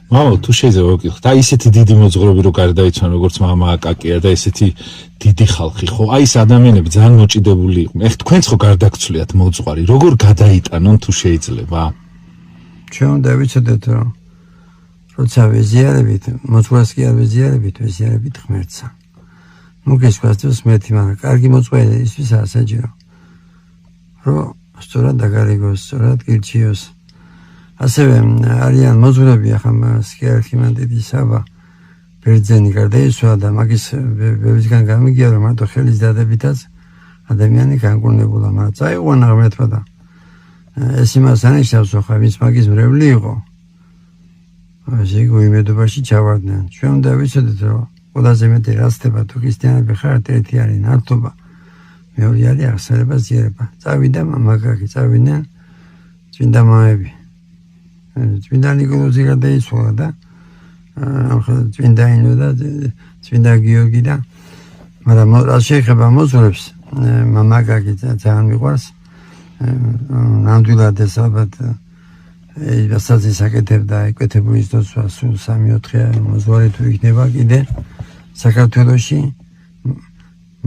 მამა თუ შეიძლება ვიკითხოთ, აი ესეთი დიდი მოძღვრები რო გარდაიცვალა, როგორც მამა აკაკია და ესეთი დიდი ხალხი, ხო? აი ეს ადამიანები ძალიან მოჭიდებული იყვნენ. ეხ თქვენც ხო გარდაგცვლიათ მოძღვარი, როგორ გადაიტანონ თუ შეიძლება? ჩვენ უნდა ვიცოდეთ, რომ როცა ვეზიარებით, მოძღვრას კი არ ვეზიარებით ღმერთსა. ნუ გესვასწრებს მეთი, მაგრამ კარგი მოძღვარი ისვისაა საჭირო, რომ სწორად დაგარიგოს, სწორად გირჩიოს. ასევე არიან მოძღვრები, ახლა სქიარქიმანდიდი საბა ბერძენი გარდაიცვალა და მაგის ბევრისგან გამიგია, რომ მარტო ხელის დადებითაც ადამიანი განკურნებულა, მაგრამ წაიყვანა ღმერთმა და ეს იმას ანიშნავს, რომ ხა ვინც მაგის მრევლი იყო, ესე იგი იმედობაში ჩავარდნენ. ჩვენ უნდა ვიცოდეთ, რომ ყველაზე მეტი რასდება თუ ქრისტიანები ხართ, ერთი არის ნათლობა, მეორე არის აღსარება, ზიარება. წავიდა მამაკაკი, წავიდნენ წმინდა მამები. წმინდა ნიკოლოზი გარდაიცვალა და წმინდა ინო და წმინდა გიორგი და მაგრამ რაც შეეხება მოძღვრებს, მამაკაკი ძალიან მიყვარს. ნამდვილად ეს ალბათ რასაც აკეთებდა, ეკეთებული ის დოცვა სულ 3-4 მოძღვარი თუ იქნება კიდე საქართველოში,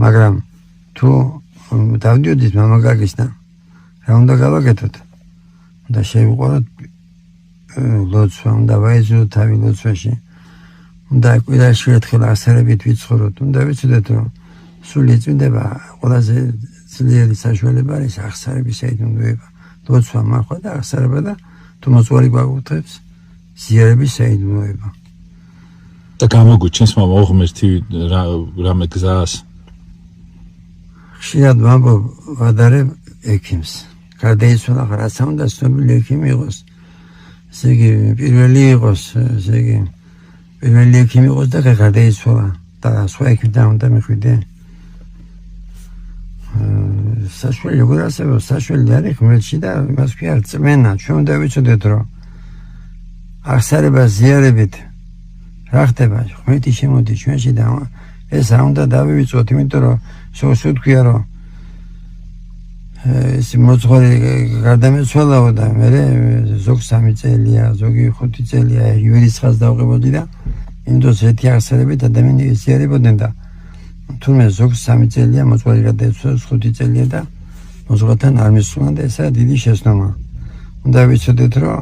მაგრამ თუ დავდიოდით მამაკაკისთან, რა უნდა გავაკეთოთ? უნდა შევიყვაროთ ლოცვა, უნდა ვაეძულოთ თავი ლოცვაში, უნდა კვირაში ერთხელ აღსარებით ვიცხოვროთ, უნდა ვიცოდეთ, რომ სული წმინდება ყველაზე ძლიერი საშუალება არის აღსარების საიდუმლოება, ლოცვა, მარხვა და აღსარება და თუ მოძღვარი გვაკუთვნებს ზიარების საიდუმლოება. და გამოგვიჩენს მამა ღმერთი რამე გზას? ხშირად ვამბობ, ვადარებ ექიმს. გარდაიცვალა, რაცა უნდა ცნობილი ექიმი იყოს. ესე იგი პირველი იყოს, ესე იგი პირველი ექიმი იყოს და გარდაიცვალა და სხვა ექიმთან უნდა მიხვიდე. საშველი როგორ არსებობს, საშველი არის ღმერთში და იმას ქვია რწმენა. ჩვენ უნდა ვიცოდეთ, რომ აღსარება ზიარებით რა ხდება, ღმერთი შემოდის ჩვენში და ეს არ უნდა დავივიწყოთ, იმიტომ რომ სულ თქვია, რომ ეს მოძღვარი გარდამეცვალაო და მე ზოგი 3 წელია, ზოგი 5 წელია იურისხას დავყებოდი და იმდროს ერთი აღსარებით ადამიანები ზიარებოდნენ და თუმცა ზოგი 3 წელია მოძღვარი გარდაიცვალა, 5 წელია და მოძღვართან არ მისვლა და ესაა დიდი შეცდომა. უნდა ვიცოდეთ, რომ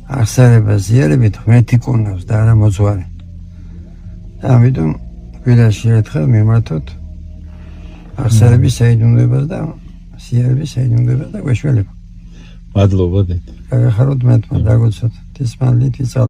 აღსარება ზიარებით ღმერთი კურნავს და არა მოძღვარი. და ამიტომ კვირაში ერთხელ მიმართოთ აღსარების საიდუმლოებას და ზიარების საიდუმლოებას და გვეშველება. მადლობა დედა. გაგახაროთ მეთქმა, დაგოცოთ. თის მადლით იცავ